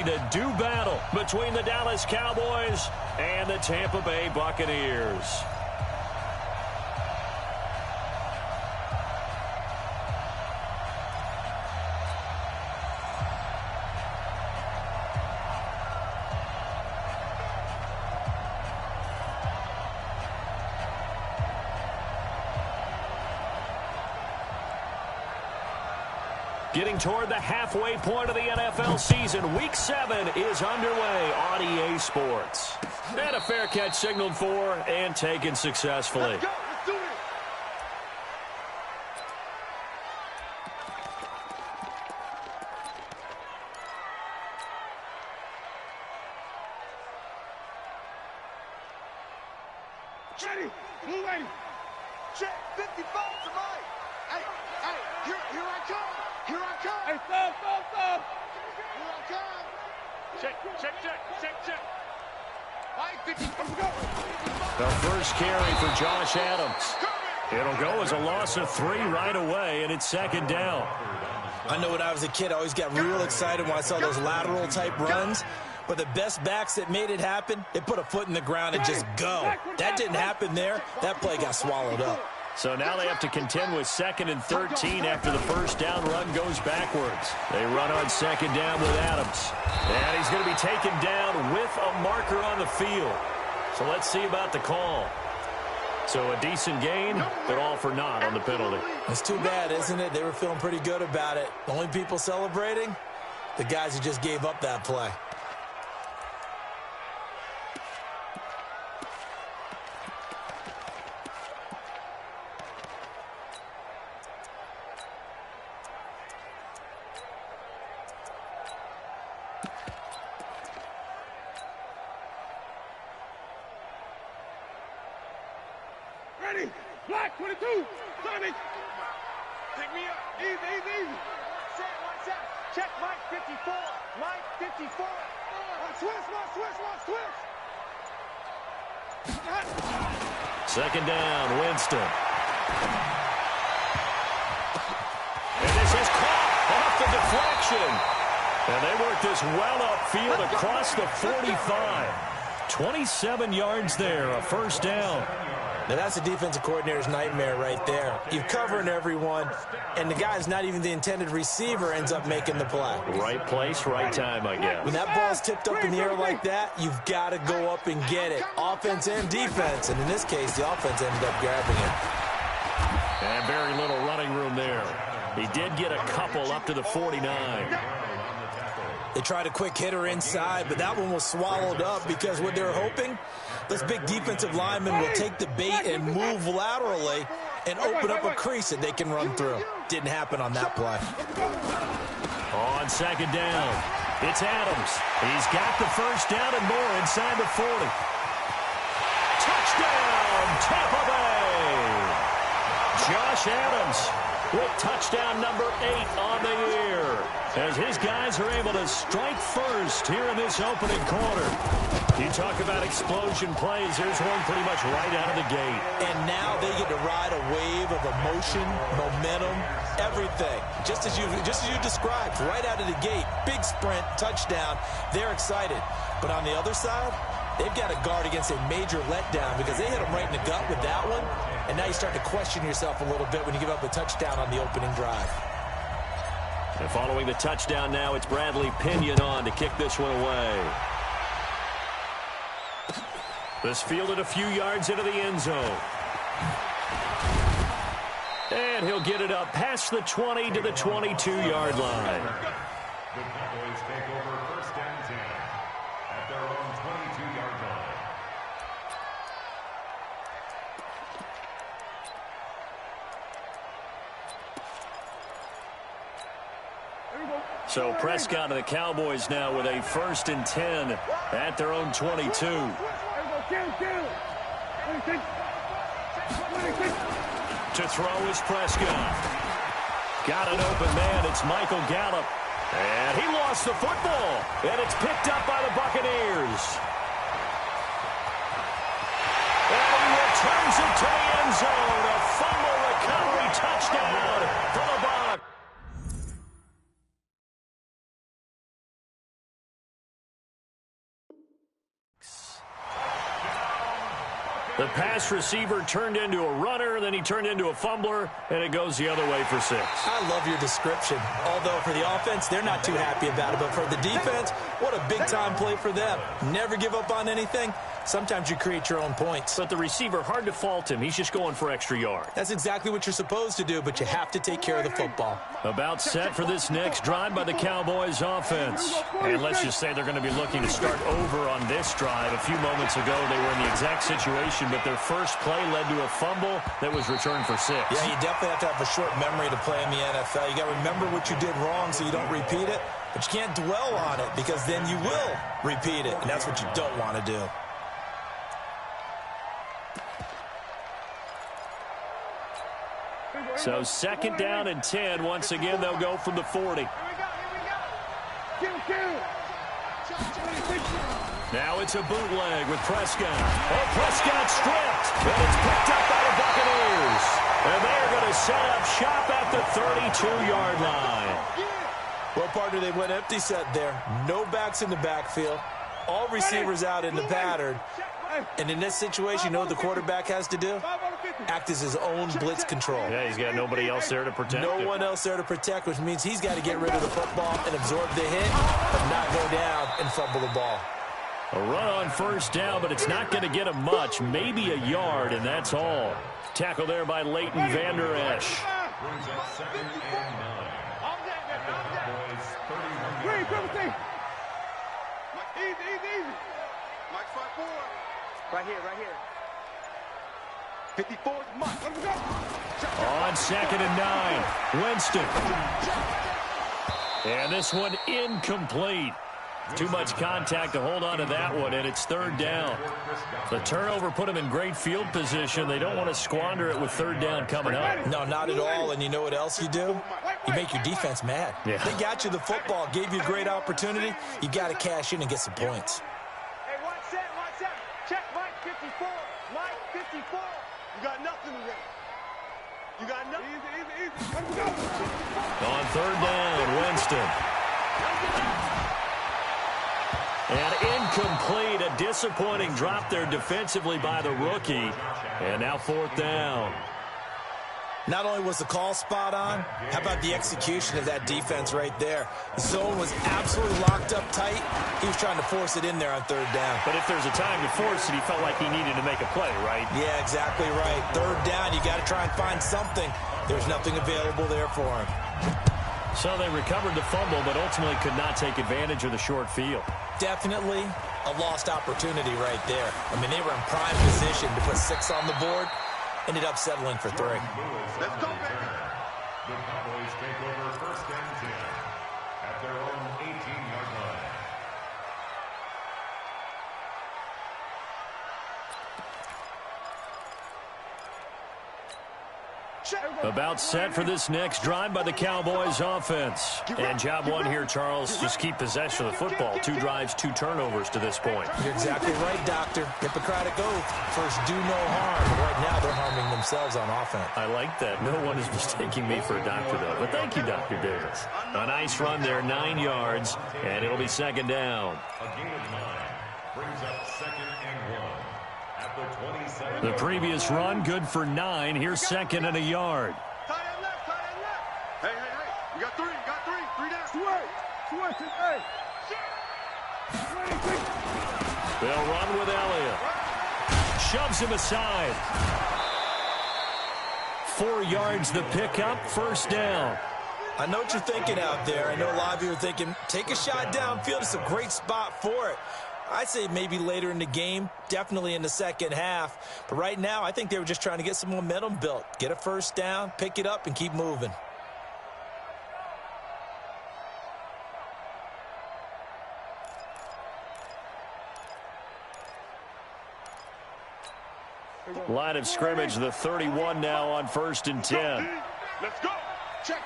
To do battle between the Dallas Cowboys and the Tampa Bay Buccaneers. Getting toward the halfway point of the NFL season, Week 7 is underway on EA Sports. And a fair catch signaled for and taken successfully. Let's go. Let's do it. Ready. Move ready. Check 55 to Mike. Hey, here I come. Here I come. Hey, stop. Here I come. Check. Mike, 50. Let's go. The first carry for Josh Adams. It'll go as a loss of 3 right away, and it's second down. I know when I was a kid, I always got real excited when I saw those lateral-type runs. But the best backs that made it happen, they put a foot in the ground and just go. That didn't happen there. That play got swallowed up. So now they have to contend with 2nd and 13 after the first down run goes backwards. They run on 2nd down with Adams. And he's going to be taken down with a marker on the field. So let's see about the call. So a decent gain, but all for naught on the penalty. It's too bad, isn't it? They were feeling pretty good about it. The only people celebrating, the guys who just gave up that play. Ready. Black 22. Tommy. Pick me up. Easy. Set. Check Mike 54. Mike 54. Watch switch. Second down, Winston. And this is caught off the deflection. And they work this well upfield across the 45. 27 yards there, a first down. Now, that's a defensive coordinator's nightmare right there. You're covering everyone, and the guy's not even the intended receiver ends up making the play. Right place, right time, I guess. When that ball's tipped up in the air like that, you've got to go up and get it. Offense and defense, and in this case, the offense ended up grabbing it. And very little running room there. He did get a couple up to the 49. They tried a quick hitter inside, but that one was swallowed up because what they're hoping, those big defensive linemen will take the bait and move laterally and open up a crease that they can run through. Didn't happen on that play. On second down, it's Adams. He's got the first down and more inside the 40. Touchdown, Tampa Bay! Josh Adams with touchdown number 8 on the year, as his guys are able to strike first here in this opening quarter. You talk about explosion plays. There's one pretty much right out of the gate. And now they get to ride a wave of emotion, momentum, everything. Just as you described, right out of the gate, big sprint, touchdown. They're excited. But on the other side, they've got to guard against a major letdown because they hit them right in the gut with that one. And now you start to question yourself a little bit when you give up a touchdown on the opening drive. And following the touchdown now, it's Bradley Pinion on to kick this one away. This fielded a few yards into the end zone. And he'll get it up past the 20 to the 22-yard line. The Cowboys take over first and 10 at their own 22-yard line. So Prescott and the Cowboys now with a first and 10 at their own 22. To throw is Prescott. Got an open man. It's Michael Gallup. And he lost the football. And it's picked up by the Buccaneers. And he returns it to the end zone. A fumble recovery touchdown for the Bucs. The pass receiver turned into a runner, then he turned into a fumbler, and it goes the other way for 6. I love your description. Although for the offense, they're not too happy about it. But for the defense, what a big-time play for them. Never give up on anything. Sometimes you create your own points. But the receiver, hard to fault him. He's just going for extra yard. That's exactly what you're supposed to do, but you have to take care of the football. About set for this next drive by the Cowboys offense. And let's just say they're going to be looking to start over on this drive. A few moments ago, they were in the exact situation, but their first play led to a fumble that was returned for 6. Yeah, you definitely have to have a short memory to play in the NFL. You got to remember what you did wrong so you don't repeat it, but you can't dwell on it because then you will repeat it, and that's what you don't want to do. So 2nd down and 10. Once again, they'll go from the 40. Now it's a bootleg with Prescott. Oh, Prescott stripped. And it's picked up by the Buccaneers. And they're going to set up shop at the 32-yard line. Well, partner, they went empty set there. No backs in the backfield. All receivers out in the pattern. And in this situation, you know what the quarterback has to do? Act as his own blitz control. Yeah, he's got nobody else there to protect him. No one else there to protect, which means he's got to get rid of the football and absorb the hit, but not go down and fumble the ball. A run on 1st down, but it's not going to get him much. Maybe a yard, and that's all. Tackle there by Leighton Vander Esch. Brings up 2nd and 9. At the Cowboys' 31-yard line. Easy. Mike, 5-4. Right here. 54 is Mike. Let him go. On 2nd and 9, Winston. And this one incomplete. Too much contact to hold on to that one, and it's 3rd down. The turnover put them in great field position. They don't want to squander it with 3rd down coming up. No, not at all. And you know what else you do? You make your defense mad. Yeah. They got you the football, gave you a great opportunity. You got to cash in and get some points. Hey, watch that. Check Mike 54. Mike 54. You got nothing today. You got nothing. Easy. Let him go. On 3rd down, Winston. And incomplete, a disappointing drop there defensively by the rookie. And now 4th down. Not only was the call spot on, how about the execution of that defense right there? The zone was absolutely locked up tight. He was trying to force it in there on 3rd down. But if there's a time to force it, he felt like he needed to make a play, right? Yeah, exactly right. 3rd down, you got to try and find something. There's nothing available there for him. So they recovered the fumble, but ultimately could not take advantage of the short field. Definitely a lost opportunity right there. I mean, they were in prime position to put 6 on the board. Ended up settling for 3. Let's go, baby. The Cowboys take over 1st and 10 at their own 18-yard line. About set for this next drive by the Cowboys offense. And job one here, Charles, just keep possession of the football. 2 drives, 2 turnovers to this point. You're exactly right, Doctor. Hippocratic oath. First, do no harm. But right now, they're harming themselves on offense. I like that. No one is mistaking me for a doctor, though. But thank you, Dr. Davis. A nice run there, 9 yards, and it'll be 2nd down. A gain of 9 brings up 2nd and 1 at the 27. The previous run, good for 9. Here's 2nd and a yard. Tight end left. Hey. You got 3. 3 down. 2 hey. They'll run with Elliott. Shoves him aside. 4 yards the pickup, 1st down. I know what you're thinking out there. I know a lot of you are thinking, take a shot downfield. It's a great spot for it. I'd say maybe later in the game, definitely in the 2nd half. But right now, I think they were just trying to get some momentum built. Get a 1st down, pick it up, and keep moving. Line of scrimmage, the 31 now on 1st and 10. Let's go. Check.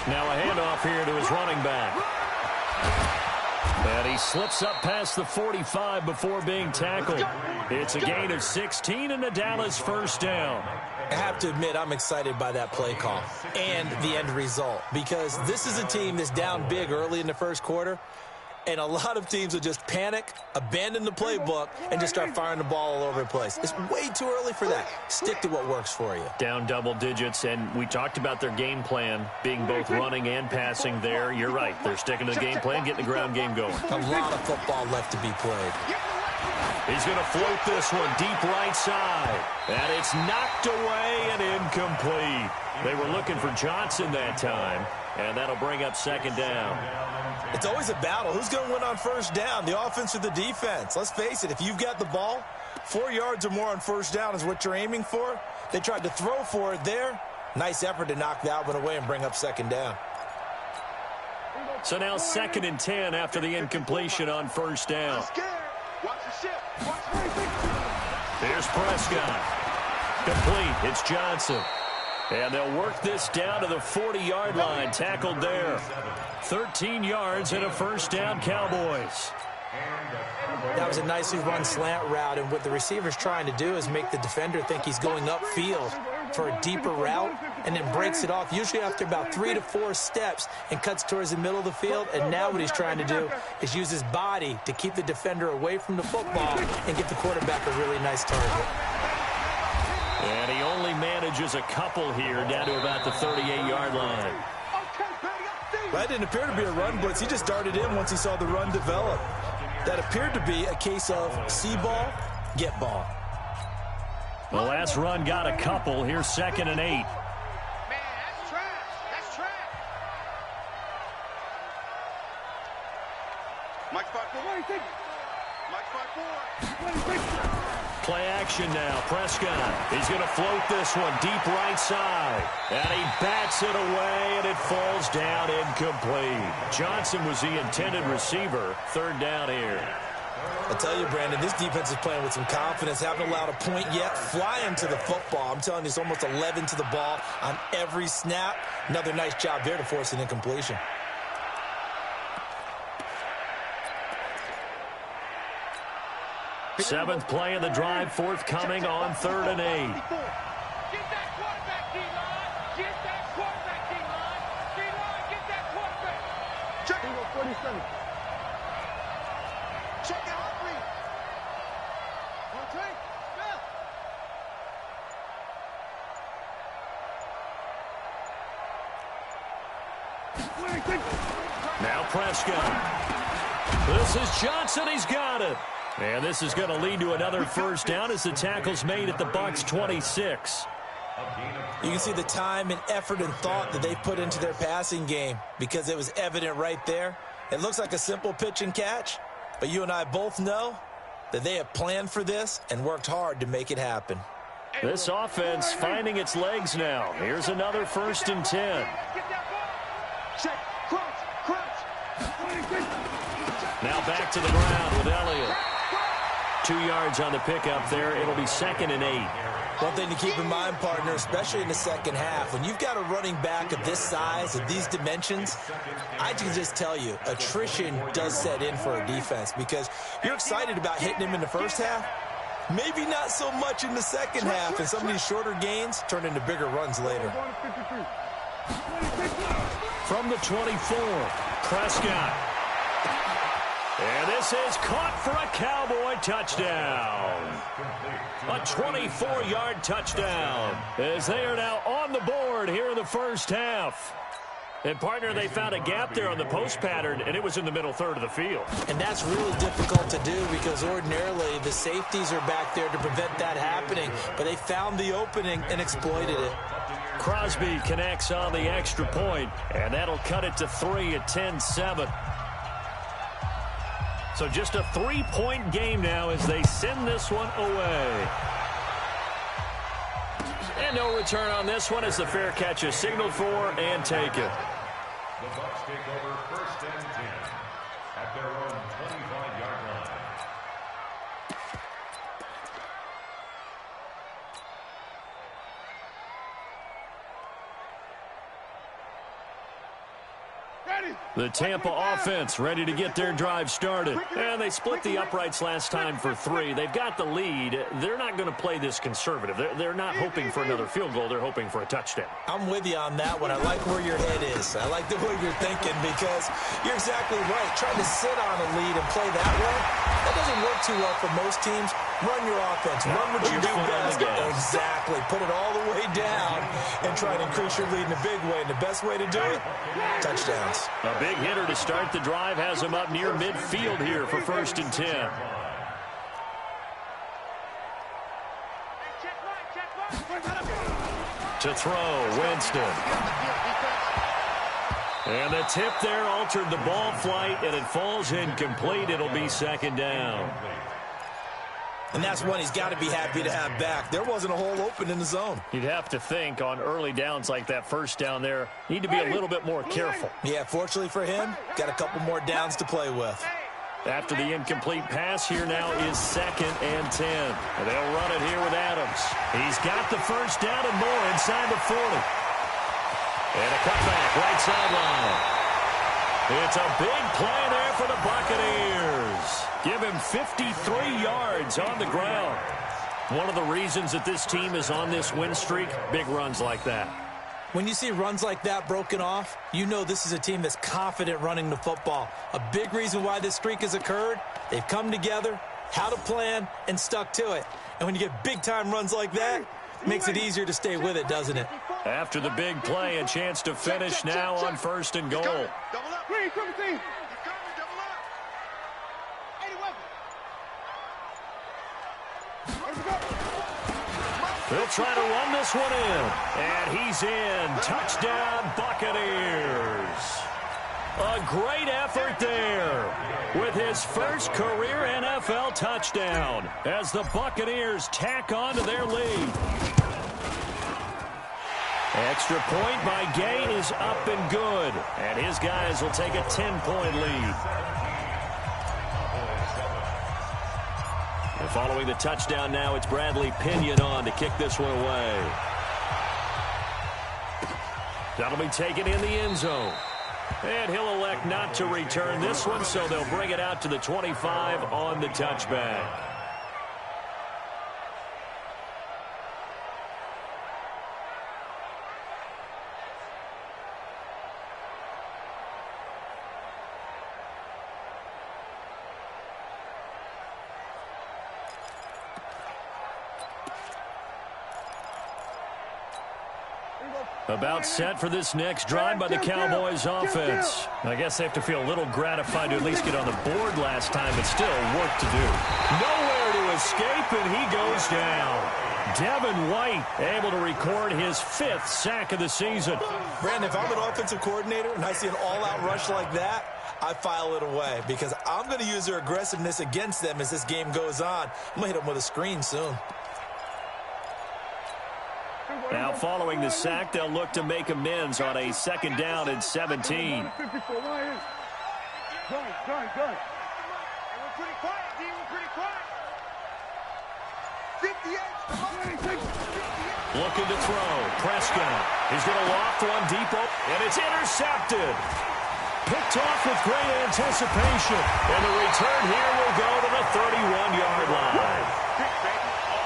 Now a handoff here to his running back. And he slips up past the 45 before being tackled. It's a gain of 16 and a Dallas first down. I have to admit, I'm excited by that play call and the end result, because this is a team that's down big early in the first quarter, and a lot of teams will just panic, abandon the playbook, and just start firing the ball all over the place. It's way too early for that. Stick to what works for you. Down double digits, and we talked about their game plan being both running and passing there. You're right. They're sticking to the game plan, getting the ground game going. A lot of football left to be played. He's going to float this one deep right side. And it's knocked away and incomplete. They were looking for Johnson that time, and that'll bring up second down. It's always a battle. Who's going to win on first down, the offense or the defense? Let's face it, if you've got the ball, 4 yards or more on first down is what you're aiming for. They tried to throw for it there. Nice effort to knock that one away and bring up second down. So now 2nd and 10 after the incompletion on first down. Here's Prescott. Complete. It's Johnson. And they'll work this down to the 40-yard line. Tackled there. 13 yards and a first down, Cowboys. That was a nicely run slant route, and what the receiver's trying to do is make the defender think he's going upfield for a deeper route, and then breaks it off, usually after about 3 to 4 steps, and cuts towards the middle of the field. And now what he's trying to do is use his body to keep the defender away from the football and get the quarterback a really nice target. And he only manages a couple here, down to about the 38-yard line. That didn't appear to be a run blitz. He just darted in once he saw the run develop. That appeared to be a case of see ball, get ball. The last run got a couple. Here's 2nd and 8. Man, that's trash. That's trash. Mike 5-4. Mike 5-4. Play action now. Prescott. He's going to float this one deep right side. And he bats it away, and it falls down incomplete. Johnson was the intended receiver. 3rd down here. I tell you, Brandon, this defense is playing with some confidence. Haven't allowed a point yet. Flying to the football. I'm telling you, it's almost 11 to the ball on every snap. Another nice job there to force an incompletion. Seventh play of the drive, forthcoming on 3rd and 8. Get that quarterback, D-line. Get that quarterback, D-line. D-line, get that quarterback. Check it. 47. Check it out, please. Now Prescott. This is Johnson. He's got it. And this is going to lead to another first down as the tackle's made at the Bucs 26. You can see the time and effort and thought that they put into their passing game, because it was evident right there. It looks like a simple pitch and catch, but you and I both know that they have planned for this and worked hard to make it happen. This offense finding its legs now. Here's another 1st and 10. Now back to the ground with Elliott. 2 yards on the pickup there. It'll be 2nd and 8. One thing to keep in mind, partner, especially in the second half, when you've got a running back of this size, of these dimensions, I can just tell you, attrition does set in for a defense, because you're excited about hitting him in the first half. Maybe not so much in the second half, and some of these shorter gains turn into bigger runs later. From the 24, Prescott. And this is caught for a Cowboy touchdown. A 24-yard touchdown, as they are now on the board here in the first half. And, partner, they found a gap there on the post pattern, and it was in the middle third of the field. And that's really difficult to do, because ordinarily the safeties are back there to prevent that happening. But they found the opening and exploited it. Crosby connects on the extra point, and that'll cut it to 3 at 10-7. So just a 3-point game now as they send this one away. And no return on this one as the fair catch is signaled for and taken. The Bucs take over 1st and 10 at their own 25-yard line. The Tampa offense ready to get their drive started. And they split the uprights last time for 3. They've got the lead. They're not going to play this conservative. They're not hoping for another field goal. They're hoping for a touchdown. I'm with you on that one. I like where your head is. I like the way you're thinking because you're exactly right. Trying to sit on a lead and play that way, that doesn't work too well for most teams. Run your offense. Run what you do best. Exactly. Put it all the way down and try to increase your lead in a big way. And the best way to do it, touchdowns. A big hitter to start the drive has him up near midfield here for 1st and 10. To throw, Winston. And the tip there altered the ball flight, and it falls incomplete. It'll be 2nd down. And that's one he's got to be happy to have back. There wasn't a hole open in the zone. You'd have to think on early downs like that first down there, need to be a little bit more careful. Yeah, fortunately for him, got a couple more downs to play with. After the incomplete pass, here now is 2nd and 10. And they'll run it here with Adams. He's got the first down and more inside the 40. And a cutback right sideline. It's a big play there for the Buccaneers. Give him 53 yards on the ground. One of the reasons that this team is on this win streak, big runs like that. When you see runs like that broken off, you know this is a team that's confident running the football. A big reason why this streak has occurred, they've come together, had a plan, and stuck to it. And when you get big-time runs like that, it makes it easier to stay with it, doesn't it? After the big play, a chance to finish now on 1st and goal. They'll try to run this one in. And he's in. Touchdown, Buccaneers. A great effort there with his first career NFL touchdown as the Buccaneers tack on to their lead. Extra point by Gay is up and good. And his guys will take a 10-point lead. And following the touchdown now, it's Bradley Pinion on to kick this one away. That'll be taken in the end zone. And he'll elect not to return this one, so they'll bring it out to the 25 on the touchback. About set for this next drive by the Cowboys offense. I guess they have to feel a little gratified to at least get on the board last time, but still work to do. Nowhere to escape, and he goes down. Devin White able to record his 5th sack of the season. Brandon, if I'm an offensive coordinator and I see an all-out rush like that, I file it away because I'm going to use their aggressiveness against them as this game goes on. I'm going to hit them with a screen soon. Now following the sack, they'll look to make amends on a 2nd down and 17. Looking to throw. Prescott. He's going to loft one deep, and it's intercepted. Picked off with great anticipation. And the return here will go to the 31-yard line.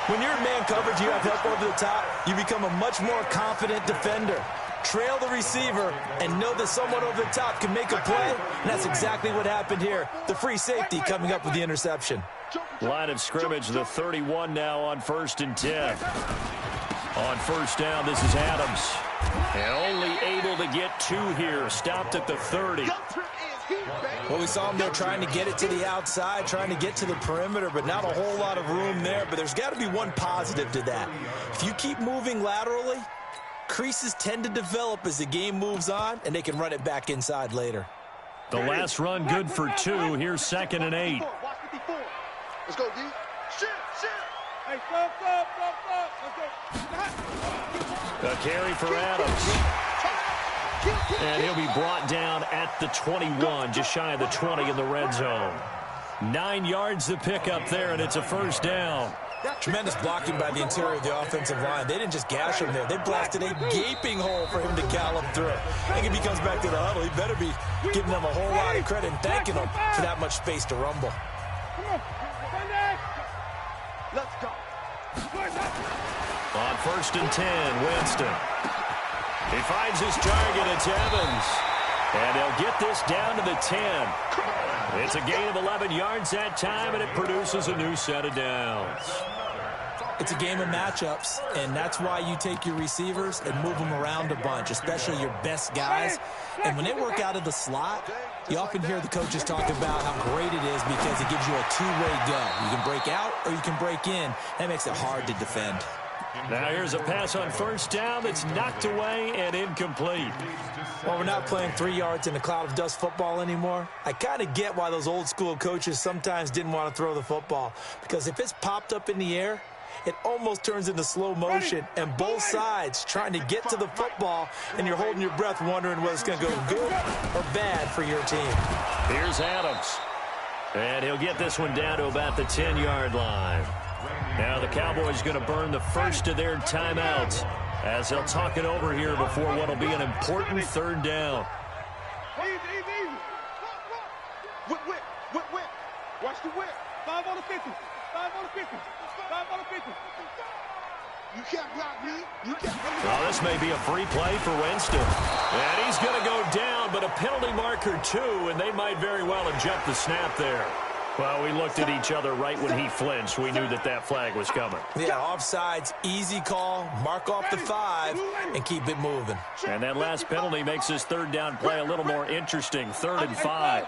When you're in man coverage, you have help over the top, you become a much more confident defender. Trail the receiver and know that someone over the top can make a play, and that's exactly what happened here. The free safety coming up with the interception. Line of scrimmage, the 31 now on 1st and 10. On 1st down, this is Adams. And only able to get 2 here, stopped at the 30. Well, we saw him there trying to get it to the outside, trying to get to the perimeter, but not a whole lot of room there. But there's got to be one positive to that. If you keep moving laterally, creases tend to develop as the game moves on, and they can run it back inside later. The last run good for 2. Here's 2nd and 8. Let's go, D. Shit. Hey, stop. Let's go. A carry for Adams. And he'll be brought down at the 21, just shy of the 20 in the red zone. 9 yards to pick up there, and it's a 1st down. Tremendous blocking by the interior of the offensive line. They didn't just gash him there. They blasted a gaping hole for him to gallop through. I think if he comes back to the huddle, he better be giving them a whole lot of credit and thanking them for that much space to rumble. Let's go. On 1st and 10, Winston. He finds his target. It's Evans. And they'll get this down to the 10. It's a gain of 11 yards that time, and it produces a new set of downs. It's a game of matchups, and that's why you take your receivers and move them around a bunch, especially your best guys. And when they work out of the slot, you often hear the coaches talk about how great it is because it gives you a two-way go. You can break out or you can break in. That makes it hard to defend. Now here's a pass on 1st down that's knocked away and incomplete. Well, we're not playing 3 yards in a cloud of dust football anymore. I kind of get why those old school coaches sometimes didn't want to throw the football, because if it's popped up in the air, it almost turns into slow motion, and both sides trying to get to the football, and you're holding your breath wondering whether it's going to go good or bad for your team. Here's Adams. And he'll get this one down to about the 10-yard line. Now the Cowboys going to burn the first of their timeouts as they'll talk it over here before what will be an important 3rd down. Easy. Whip. Watch the whip. 5 on the 50. 5 on the 50. 5 on the 50. You can't block me. You can't. Well, this may be a free play for Winston. And he's going to go down, but a penalty marker too, and they might very well have jumped the snap there. Well, we looked at each other right when he flinched. We knew that that flag was coming. Yeah, offsides, easy call, mark off the 5, and keep it moving. And that last penalty makes this 3rd down play a little more interesting. 3rd and 5.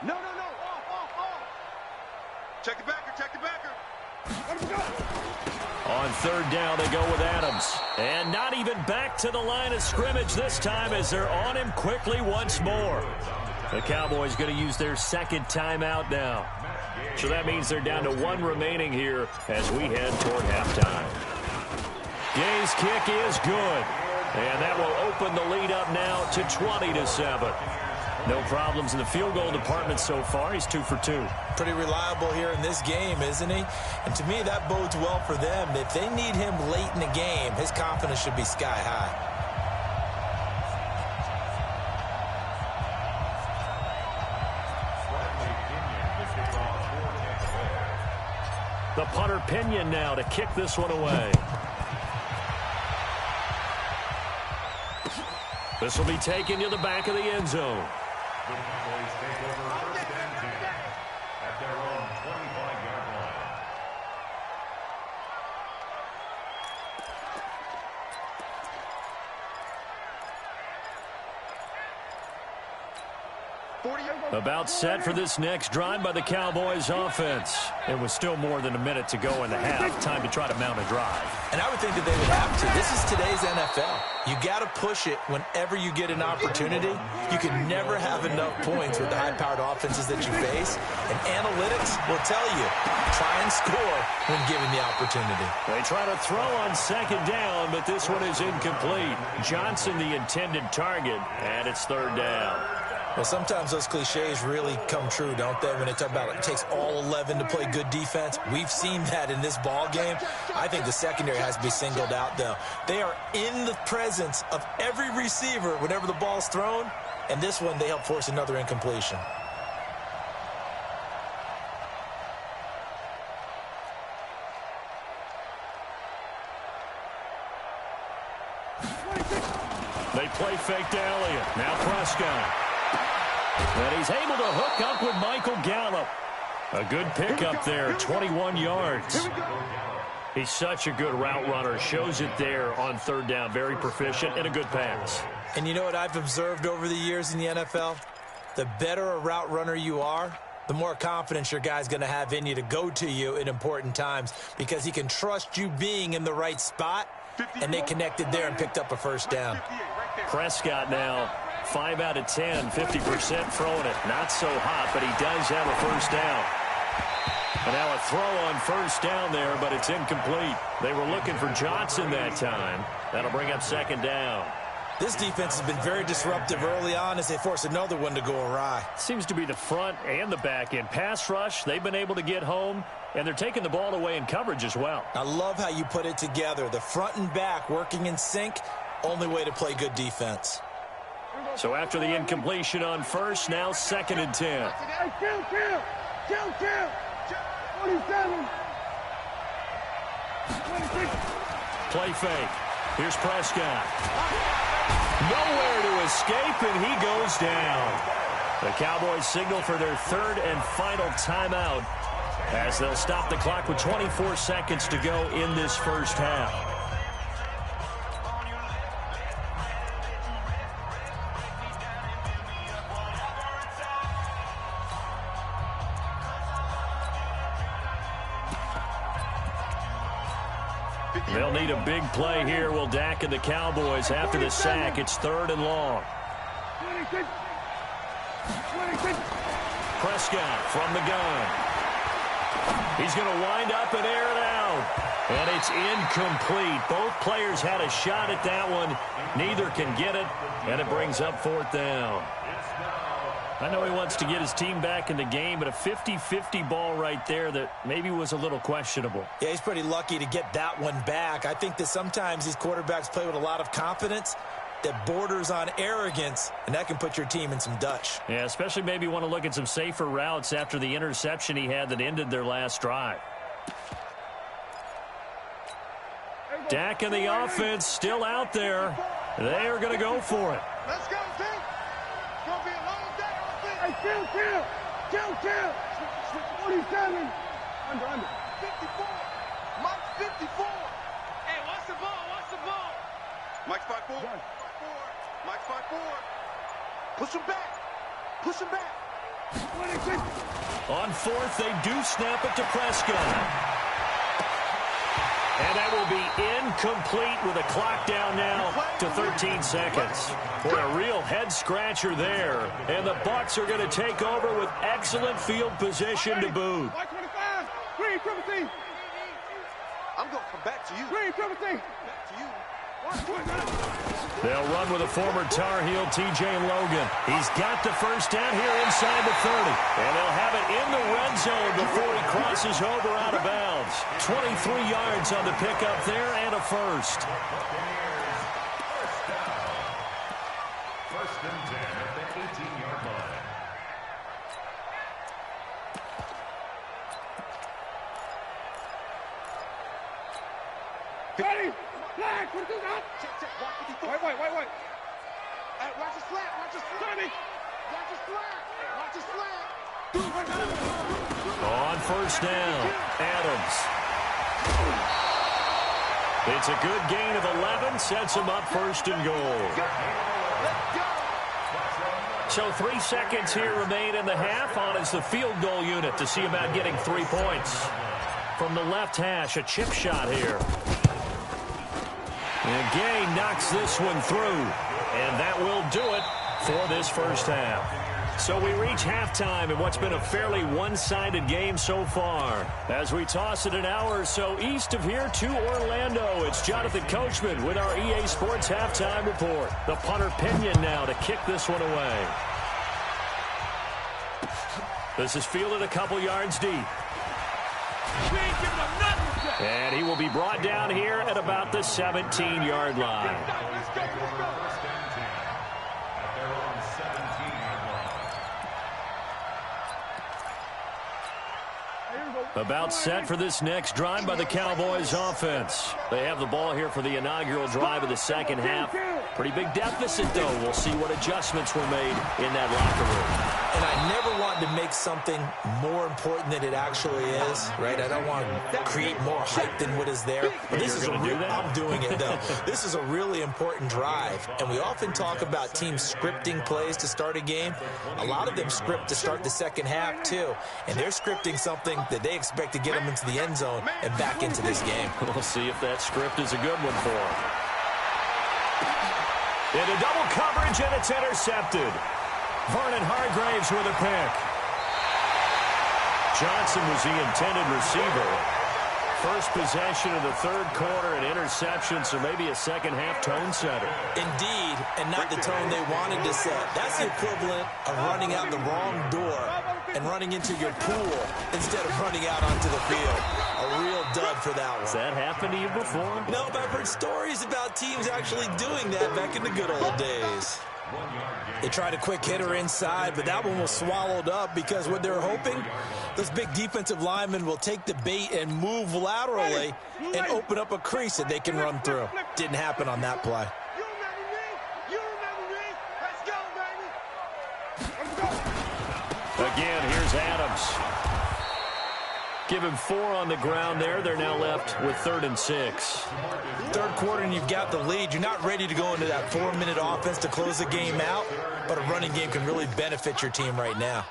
No. Check the backer. Let him go. On 3rd down, they go with Adams. And not even back to the line of scrimmage this time as they're on him quickly once more. The Cowboys going to use their 2nd timeout now. So that means they're down to 1 remaining here as we head toward halftime. Gay's kick is good. And that will open the lead up now to 20-7. No problems in the field goal department so far. He's 2 for 2. Pretty reliable here in this game, isn't he? And to me, that bodes well for them. If they need him late in the game, his confidence should be sky high. The punter Pinion now to kick this one away. This will be taken to the back of the end zone. The Cowboys take over 1st and 10 at their own 25-yard line. About set for this next drive by the Cowboys offense. It was still more than a minute to go in the half. Time to try to mount a drive. And I would think that they would have to. This is today's NFL. You got to push it whenever you get an opportunity. You can never have enough points with the high-powered offenses that you face. And analytics will tell you, try and score when given the opportunity. They try to throw on 2nd down, but this one is incomplete. Johnson the intended target, and it's 3rd down. Well, sometimes those cliches really come true, don't they? When they talk about it takes all 11 to play good defense. We've seen that in this ball game. I think the secondary has to be singled out, though. They are in the presence of every receiver whenever the ball's thrown, and this one they help force another incompletion. They play fake to Elliott. Now Prescott. And he's able to hook up with Michael Gallup. A good pickup there, 21 yards. He's such a good route runner. Shows it there on 3rd down. Very proficient and a good pass. And you know what I've observed over the years in the NFL? The better a route runner you are, the more confidence your guy's going to have in you to go to you in important times because he can trust you being in the right spot, and they connected there and picked up a 1st down. Prescott now 5 out of 10, 50% throwing it. Not so hot, but he does have a 1st down. And now a throw on 1st down there, but it's incomplete. They were looking for Johnson that time. That'll bring up 2nd down. This defense has been very disruptive early on as they force another one to go awry. Seems to be the front and the back end. Pass rush, they've been able to get home, and they're taking the ball away in coverage as well. I love how you put it together. The front and back working in sync, only way to play good defense. So after the incompletion on first, now 2nd and 10. Hey, kill. 47. 26. Play fake. Here's Prescott. Nowhere to escape, and he goes down. The Cowboys signal for their 3rd and final timeout as they'll stop the clock with 24 seconds to go in this first half. They'll need a big play here. Will Dak and the Cowboys after the sack. It's 3rd and long. 26. Prescott from the gun. He's going to wind up and air it out. And it's incomplete. Both players had a shot at that one. Neither can get it. And it brings up 4th down. I know he wants to get his team back in the game, but a 50-50 ball right there that maybe was a little questionable. Yeah, he's pretty lucky to get that one back. I think that sometimes these quarterbacks play with a lot of confidence that borders on arrogance, and that can put your team in some Dutch. Yeah, especially maybe want to look at some safer routes after the interception he had that ended their last drive. Dak and the offense still out there. They are going to go for it. Let's go, team. It's going to be a long day. Hey, kill. 47. Under. 54. Mike's 54. Hey, watch the ball. Mike's 5-4. Mike's 5-4. Push him back. 26. On 4th, they do snap it to Prescott. And that will be incomplete with a clock down now to 13 seconds. Boy, a real head-scratcher there. And the Bucs are going to take over with excellent field position to boot. Mike 25. Green, triple T. I'm going to come back to you. Green, triple T. Back to you. They'll run with a former Tar Heel, T.J. Logan. He's got the first down here inside the 30. And they'll have it in the red zone before he crosses over out of bounds. 23 yards on the pickup there and a first. First and 10 at the 18-yard line. Ready? Flag, what is that? Check. Wait. Hey, watch his flag. On first down, Adams. It's a good gain of 11, sets him up 1st and goal. So 3 seconds here remain in the half. On is the field goal unit to see about getting 3 points. From the left hash, a chip shot here. And Gay knocks this one through. And that will do it for this first half. So we reach halftime in what's been a fairly one-sided game so far. As we toss it an hour or so east of here to Orlando, it's Jonathan Coachman with our EA Sports Halftime Report. The punter Pinion now to kick this one away. This is fielded a couple yards deep. And he will be brought down here at about the 17-yard line. About set for this next drive by the Cowboys offense. They have the ball here for the inaugural drive of the second half. Pretty big deficit, though. We'll see what adjustments were made in that locker room. And I never want to make something more important than it actually is, right? I don't want to create more hype than what is there. But this is I'm doing it, though. This is a really important drive. And we often talk about teams scripting plays to start a game. A lot of them script to start the second half, too. And they're scripting something that they expect to get them into the end zone and back into this game. We'll see if that script is a good one for them. Into double coverage, and it's intercepted. Vernon Hargraves with a pick. Johnson was the intended receiver. First possession of the third quarter, an interception, so maybe a second-half tone setter. Indeed, and not the tone they wanted to set. That's the equivalent of running out the wrong door and running into your pool instead of running out onto the field. A real dud for that one. Has that happened to you before? No, but I've heard stories about teams actually doing that back in the good old days. They tried a quick hitter inside, but that one was swallowed up because what they're hoping, those big defensive linemen will take the bait and move laterally and open up a crease that they can run through. Didn't happen on that play. Again, here's Adams. Give him 4 on the ground there. They're now left with 3rd and 6. Third quarter and you've got the lead. You're not ready to go into that 4-minute offense to close the game out, but a running game can really benefit your team right now.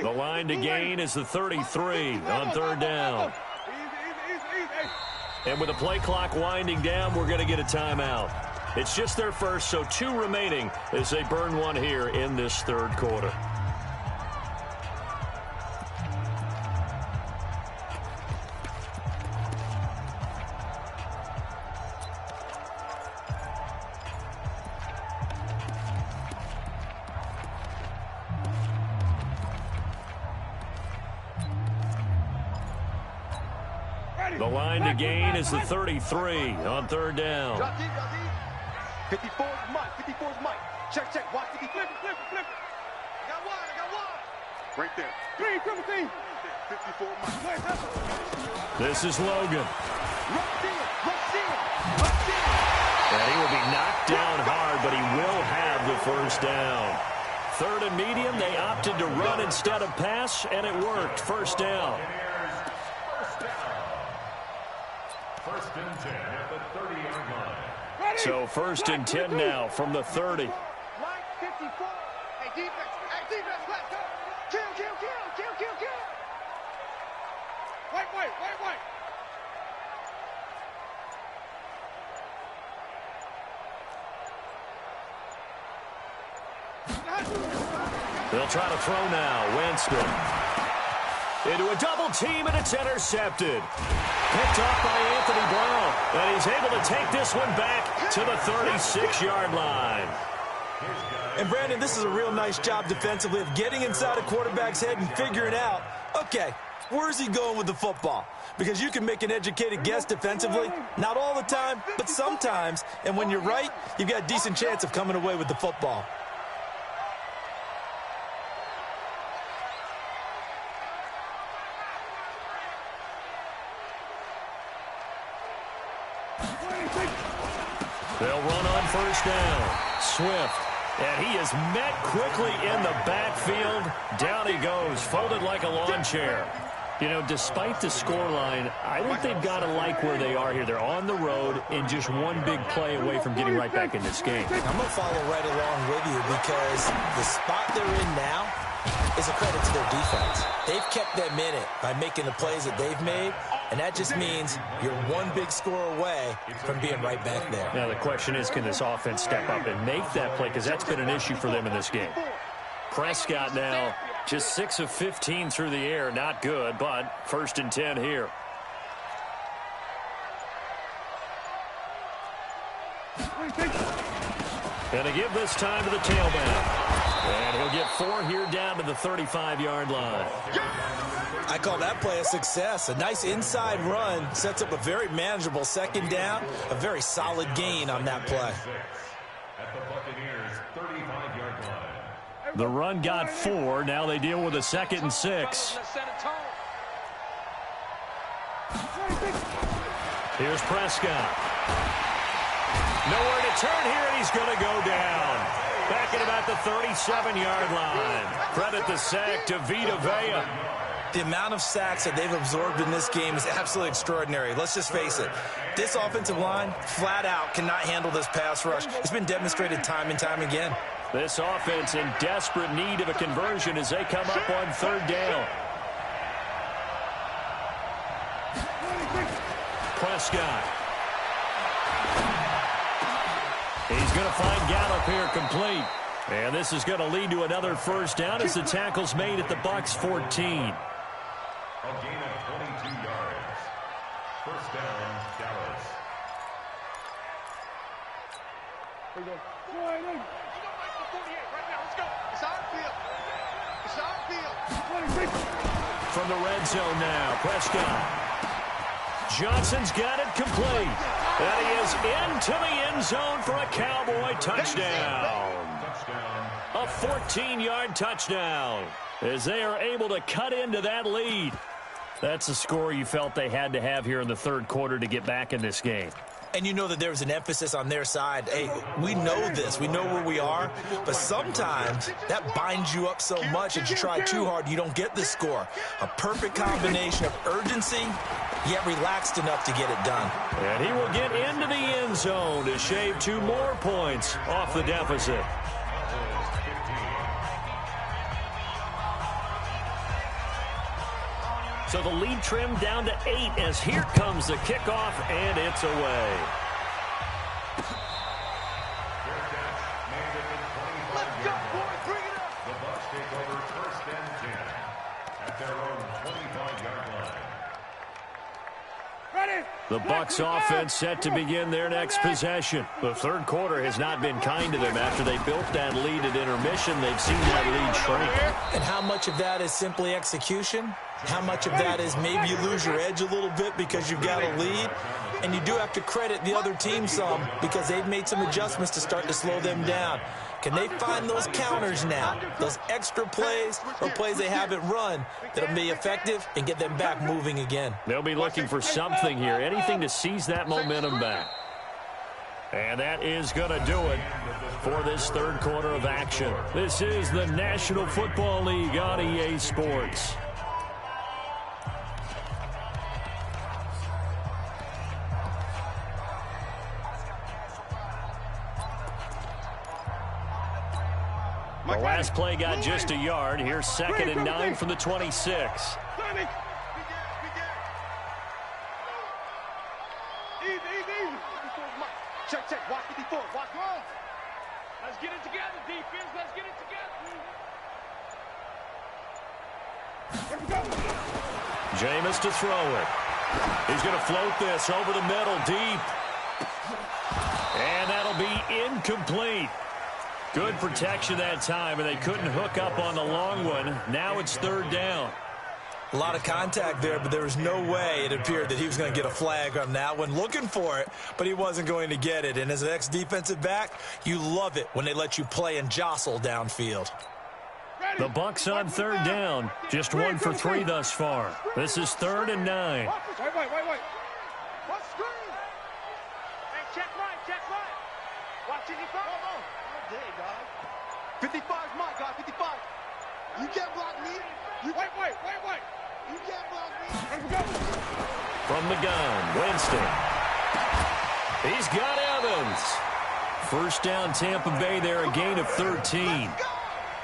The line to gain is the 33 on 3rd down. And with the play clock winding down, we're going to get a timeout. It's just their first, so 2 remaining as they burn one here in this 3rd quarter. The line to gain is the 33 on 3rd down. 54's Mike. 54's Mike. Check, check. Watch it. Flip it. I got one. Right there. 3-17. 54 Mike. This is Logan. Rush in. And he will be knocked down hard, but he will have the 1st down. 3rd and medium, they opted to run instead of pass, and it worked. 1st down. First and 10 at the 30-yard line. So 1st and 10 now from the 30. Line 54. Hey, defense. Let's go. Kill. Wait. They'll try to throw now. Winston. Into a double team, and it's intercepted. Picked off by Anthony Brown. And he's able to take this one back to the 36-yard line. And, Brandon, this is a real nice job defensively of getting inside a quarterback's head and figuring out, okay, where's he going with the football? Because you can make an educated guess defensively. Not all the time, but sometimes. And when you're right, you've got a decent chance of coming away with the football. They'll run on 1st down. Swift. And he is met quickly in the backfield. Down he goes, folded like a lawn chair. You know, despite the scoreline, I think they've got to like where they are here. They're on the road and just one big play away from getting right back in this game. I'm going to follow right along with you because the spot they're in now is a credit to their defense. They've kept them in it by making the plays that they've made, and that just means you're one big score away from being right back there. Now, the question is, can this offense step up and make that play? Because that's been an issue for them in this game. Prescott now just 6 of 15 through the air. Not good, but 1st and 10 here. And to give this time to the tailback. And he'll get 4 here down to the 35-yard line. I call that play a success. A nice inside run sets up a very manageable 2nd down. A very solid gain on that play. At the Buccaneers' 35-yard line. The run got 4. Now they deal with a 2nd and 6. Here's Prescott. Nowhere to turn here, and he's going to go down. Back at about the 37-yard line. Credit the sack to Vita Vea. The amount of sacks that they've absorbed in this game is absolutely extraordinary. Let's just face it. This offensive line, flat out, cannot handle this pass rush. It's been demonstrated time and time again. This offense in desperate need of a conversion as they come up on third down. Prescott. He's going to find Gallup here complete. And this is going to lead to another first down as the tackle's made at the Bucs 14. A gain of 22 yards. First down, Dallas. Here we go. You don't like the 48 right now. Let's go. It's our field. It's our field. From the red zone now, Prescott. Johnson's got it complete. And he is into the end zone for a Cowboy touchdown. A 14-yard touchdown as they are able to cut into that lead. That's the score you felt they had to have here in the third quarter to get back in this game. And you know that there's an emphasis on their side. Hey, we know this. We know where we are. But sometimes that binds you up so much that you try too hard, you don't get the score. A perfect combination of urgency, yet relaxed enough to get it done. And he will get into the end zone to shave 2 more points off the deficit. So the lead trimmed down to 8 as here comes the kickoff, and it's away. Let's go, boys. Bring it up. The Bucs take over first and 10 at their own 25-yard line. Ready? The Bucs offense set to begin their next possession. The third quarter has not been kind to them. After they built that lead at intermission, they've seen that lead shrink. And how much of that is simply execution? How much of that is maybe you lose your edge a little bit because you've got a lead? And you do have to credit the other team some because they've made some adjustments to start to slow them down. Can they find those counters now, those extra plays or plays they haven't run that'll be effective and get them back moving again? They'll be looking for something here, anything to seize that momentum back. And that is going to do it for this third quarter of action. This is the National Football League on EA Sports. The last play got just a yard. Here's 2nd and 9 from the 26. Easy, easy. Check, check. Watch 54. Watch. Let's get it together, defense. Let's get it together. Jameis to throw it. He's going to float this over the middle deep. And that'll be incomplete. Good protection that time, and they couldn't hook up on the long one. Now it's third down. A lot of contact there, but there was no way it appeared that he was going to get a flag on that one. Looking for it, but he wasn't going to get it. And as an ex-defensive back, you love it when they let you play and jostle downfield. The Bucs on third down. Just 1 for 3 thus far. This is 3rd and 9. Wait. What screen? Hey, check right. Watch it, go. 55 is mine, guys. 55. You can't block me. Wait. You can't block me. From the gun, Winston. He's got Evans. First down, Tampa Bay there, a gain of 13.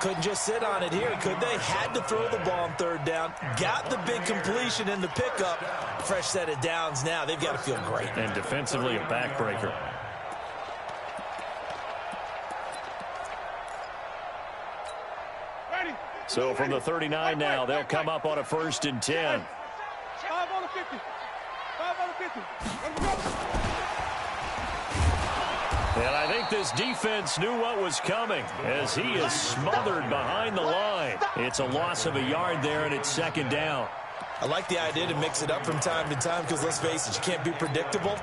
Couldn't just sit on it here, could they? Had to throw the ball on third down. Got the big completion in the pickup. Fresh set of downs now. They've got to feel great. And defensively, a backbreaker. So from the 39 now, they'll come up on a 1st and 10. 5 on the 50. 5 on the 50. Let's go. And I think this defense knew what was coming as he is smothered behind the line. It's a loss of a yard there, and it's 2nd down. I like the idea to mix it up from time to time because, let's face it, you can't be predictable.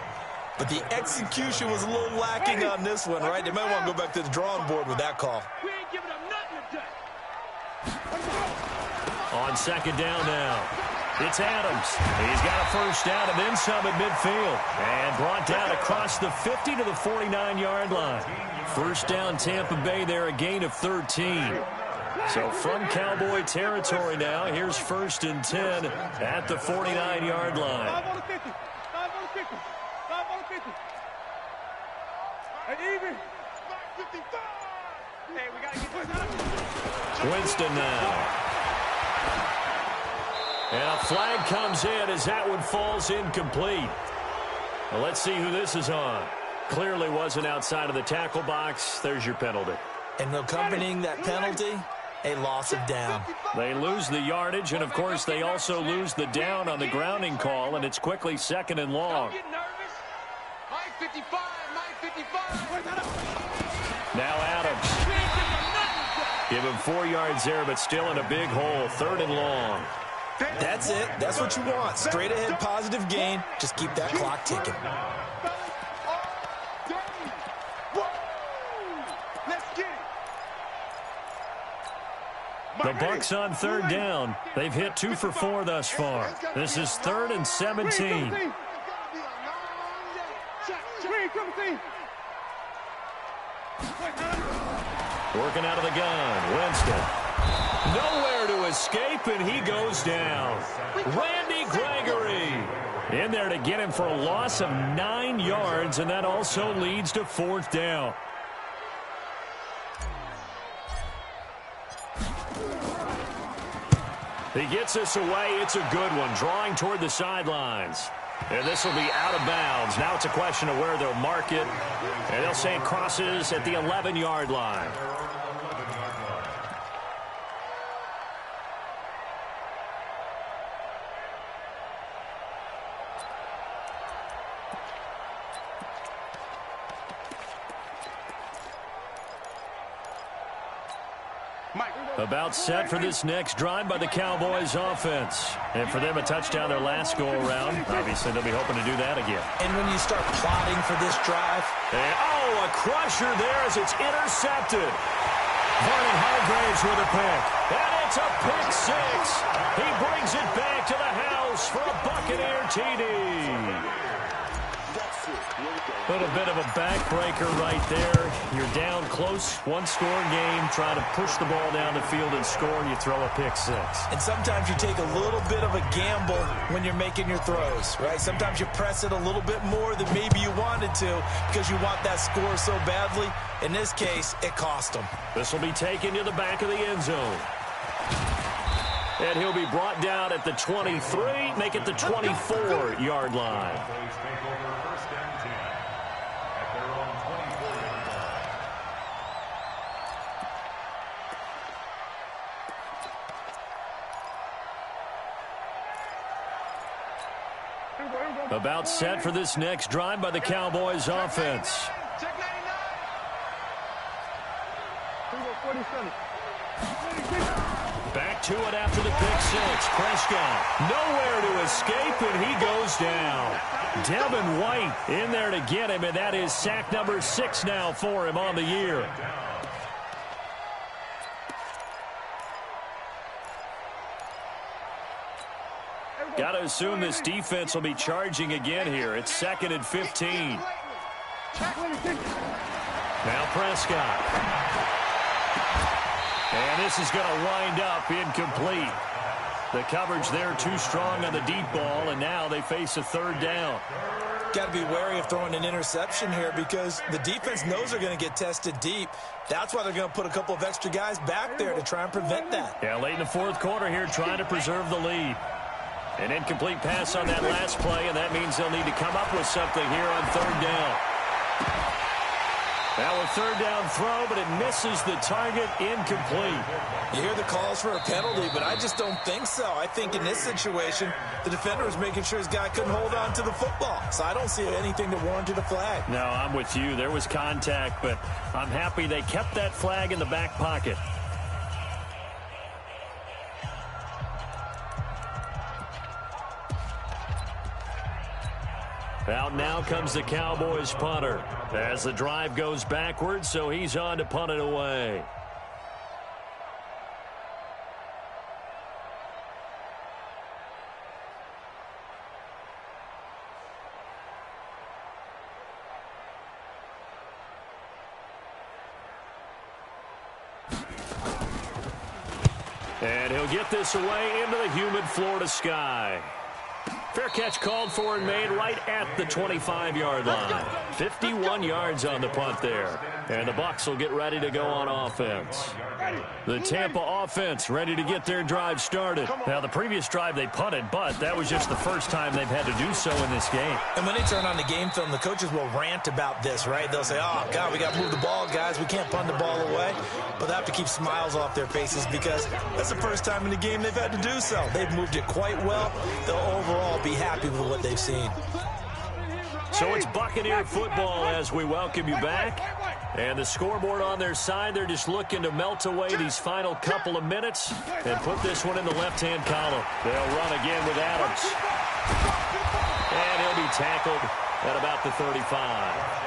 But the execution was a little lacking on this one, right? They might want to go back to the drawing board with that call. We ain't giving up nothing today. On 2nd down now, it's Adams. He's got a first down and then some at midfield. And brought down across the 50 to the 49-yard line. First down, Tampa Bay there, a gain of 13. So from Cowboy territory now, here's 1st and 10 at the 49-yard line. 5 on the 50. 5 on the 50. 5 on the 50. Hey, even. 55. Winston now. And a flag comes in as that one falls incomplete. Well, let's see who this is on. Clearly wasn't outside of the tackle box. There's your penalty. And accompanying that penalty, a loss of down. They lose the yardage, and, of course, they also lose the down on the grounding call, and it's quickly 2nd and long. Now Adams. Give him 4 yards there, but still in a big hole. 3rd and long. That's it. That's what you want. Straight ahead, positive gain. Just keep that clock ticking. The Bucs on 3rd down. They've hit 2 for 4 thus far. This is 3rd and 17. Working out of the gun. Winston. Nowhere to escape, and he goes down. Randy Gregory in there to get him for a loss of 9 yards, and that also leads to 4th down. He gets us away. It's a good one, drawing toward the sidelines. And this will be out of bounds. Now it's a question of where they'll mark it. And they'll say it crosses at the 11-yard line. About set for this next drive by the Cowboys offense. And for them, a touchdown their last go-around. Obviously, they'll be hoping to do that again. And when you start plotting for this drive. And, a crusher there as it's intercepted. Vernon Hargraves with a pick. And it's a pick 6. He brings it back to the house for a Buccaneer TD. A little bit of a backbreaker right there. You're down close, one-score game, trying to push the ball down the field and score, and you throw a pick 6. And sometimes you take a little bit of a gamble when you're making your throws, right? Sometimes you press it a little bit more than maybe you wanted to because you want that score so badly. In this case, it cost them. This will be taken to the back of the end zone. And he'll be brought down at the 23, make it the 24-yard line. About set for this next drive by the Cowboys offense. Back to it after the pick 6. Prescott nowhere to escape, and he goes down. Devin White in there to get him, and that is sack number 6 now for him on the year. Got to assume this defense will be charging again here. It's 2nd and 15. Now Prescott. And this is going to wind up incomplete. The coverage there too strong on the deep ball, and now they face a 3rd down. Got to be wary of throwing an interception here because the defense knows they're going to get tested deep. That's why they're going to put a couple of extra guys back there to try and prevent that. Yeah, late in the 4th quarter here trying to preserve the lead. An incomplete pass on that last play, and that means they'll need to come up with something here on 3rd down. Now a 3rd down throw, but it misses the target, incomplete. You hear the calls for a penalty, but I just don't think so. I think in this situation, the defender was making sure his guy couldn't hold on to the football. So I don't see anything that warranted a flag. No, I'm with you. There was contact, but I'm happy they kept that flag in the back pocket. Out now comes the Cowboys punter as the drive goes backwards, so he's on to punt it away. And he'll get this away into the humid Florida sky. Fair catch called for and made right at the 25-yard line. 51 yards on the punt there. And the Bucs will get ready to go on offense. The Tampa offense ready to get their drive started. Now, the previous drive they punted, but that was just the first time they've had to do so in this game. And when they turn on the game film, the coaches will rant about this, right? They'll say, oh, God, we got to move the ball, guys. We can't punt the ball away. But they have to keep smiles off their faces because that's the first time in the game they've had to do so. They've moved it quite well. They'll overall be happy with what they've seen. So it's Buccaneer football as we welcome you back. And the scoreboard on their side, they're just looking to melt away these final couple of minutes and put this one in the left-hand column. They'll run again with Adams. And he'll be tackled at about the 35.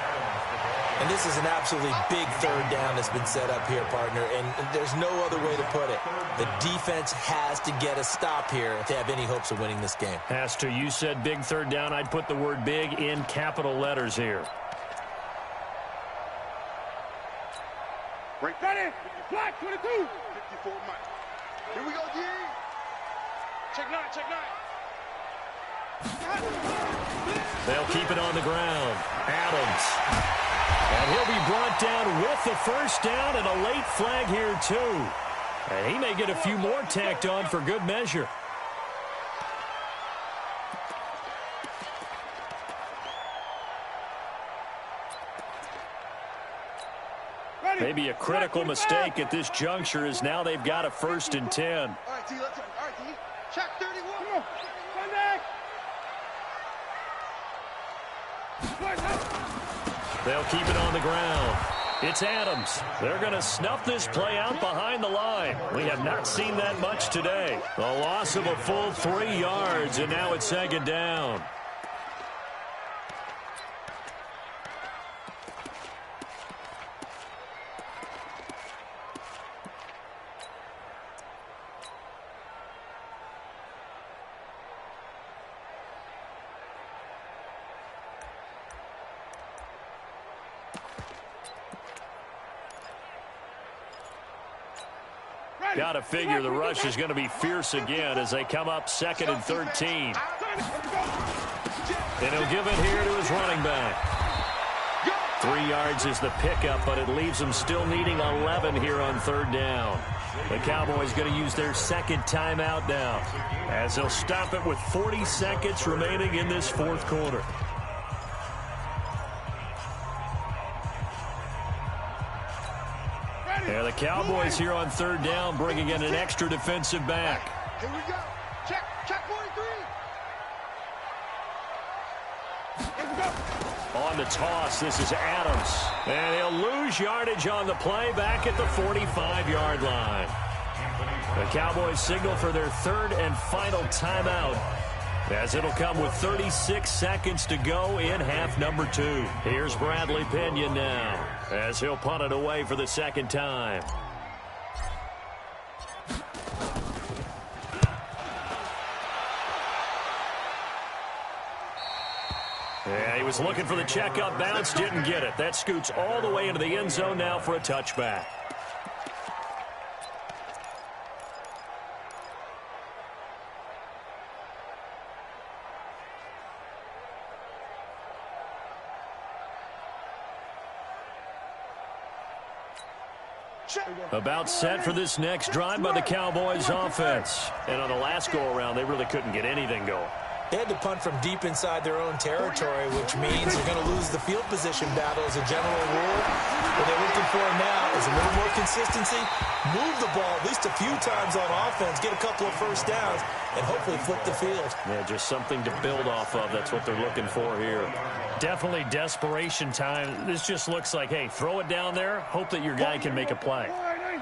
And this is an absolutely big third down that's been set up here, partner, and there's no other way to put it. The defense has to get a stop here if they have any hopes of winning this game. Has to. You said big third down. I'd put the word big in capital letters here. Break that in. Black 22. 54 Mike. Here we go, G. Check 9, check 9. They'll keep it on the ground. Adams. And he'll be brought down with the first down and a late flag here, too. And he may get a few more tacked on for good measure. Maybe a critical mistake at this juncture is now they've got a 1st and 10. All right, T, let's go. All right, T. Check 31. Come on. Come back. They'll keep it on the ground. It's Adams. They're going to snuff this play out behind the line. We have not seen that much today. A loss of a full 3 yards, and now it's 2nd down. Got to figure the rush is going to be fierce again as they come up 2nd and 13. And he'll give it here to his running back. 3 yards is the pickup, but it leaves them still needing 11 here on 3rd down. The Cowboys going to use their 2nd timeout now as they'll stop it with 40 seconds remaining in this 4th quarter. Yeah, the Cowboys here on 3rd down bringing in an extra defensive back. Here we go. Check 43. Here we go. On the toss, this is Adams. And he'll lose yardage on the play back at the 45-yard line. The Cowboys signal for their 3rd and final timeout as it'll come with 36 seconds to go in half number 2. Here's Bradley Pinion now as he'll punt it away for the 2nd time. Yeah, he was looking for the checkup bounce, didn't get it. That scoots all the way into the end zone now for a touchback. About set for this next drive by the Cowboys offense. And on the last go-around, they really couldn't get anything going. They had to punt from deep inside their own territory, which means they're going to lose the field position battle as a general rule. What they're looking for now is a little more consistency, move the ball at least a few times on offense, get a couple of first downs, and hopefully flip the field. Yeah, just something to build off of. That's what they're looking for here. Definitely desperation time. This just looks like, hey, throw it down there, hope that your guy can make a play.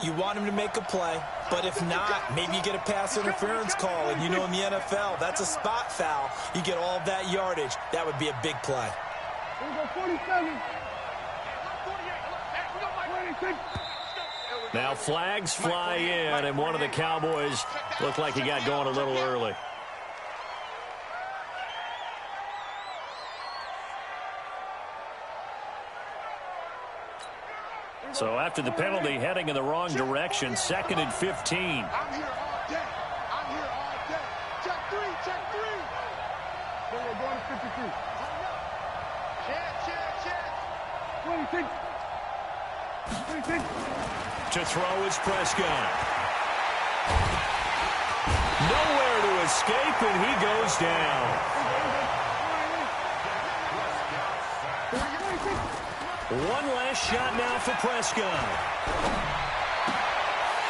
You want him to make a play, but if not, maybe you get a pass interference call, and you know in the NFL, that's a spot foul. You get all of that yardage. That would be a big play. Now flags fly in, and one of the Cowboys looked like he got going a little early. So after the penalty, heading in the wrong direction, 2nd and 15. I'm here all day. I'm here all day. Check 3, check 3. To throw is Prescott. Nowhere to escape, and he goes down. One last shot now for Prescott.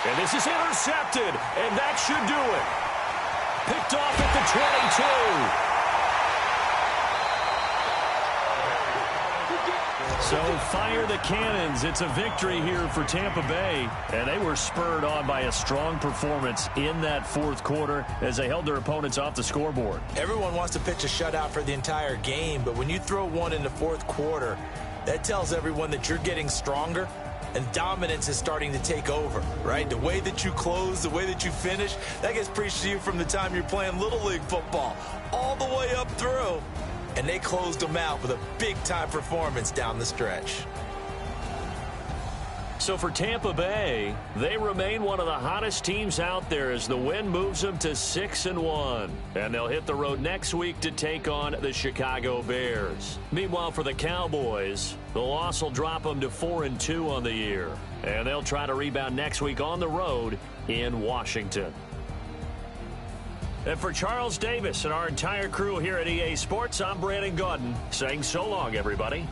And this is intercepted, and that should do it. Picked off at the 22. So fire the cannons. It's a victory here for Tampa Bay. And they were spurred on by a strong performance in that fourth quarter as they held their opponents off the scoreboard. Everyone wants to pitch a shutout for the entire game, but when you throw one in the fourth quarter, that tells everyone that you're getting stronger and dominance is starting to take over, right? The way that you close, the way that you finish, that gets preached to you from the time you're playing Little League football all the way up through. And they closed them out with a big-time performance down the stretch. So for Tampa Bay, they remain one of the hottest teams out there as the win moves them to 6-1. And they'll hit the road next week to take on the Chicago Bears. Meanwhile, for the Cowboys, the loss will drop them to 4-2 on the year. And they'll try to rebound next week on the road in Washington. And for Charles Davis and our entire crew here at EA Sports, I'm Brandon Gaudin saying so long, everybody.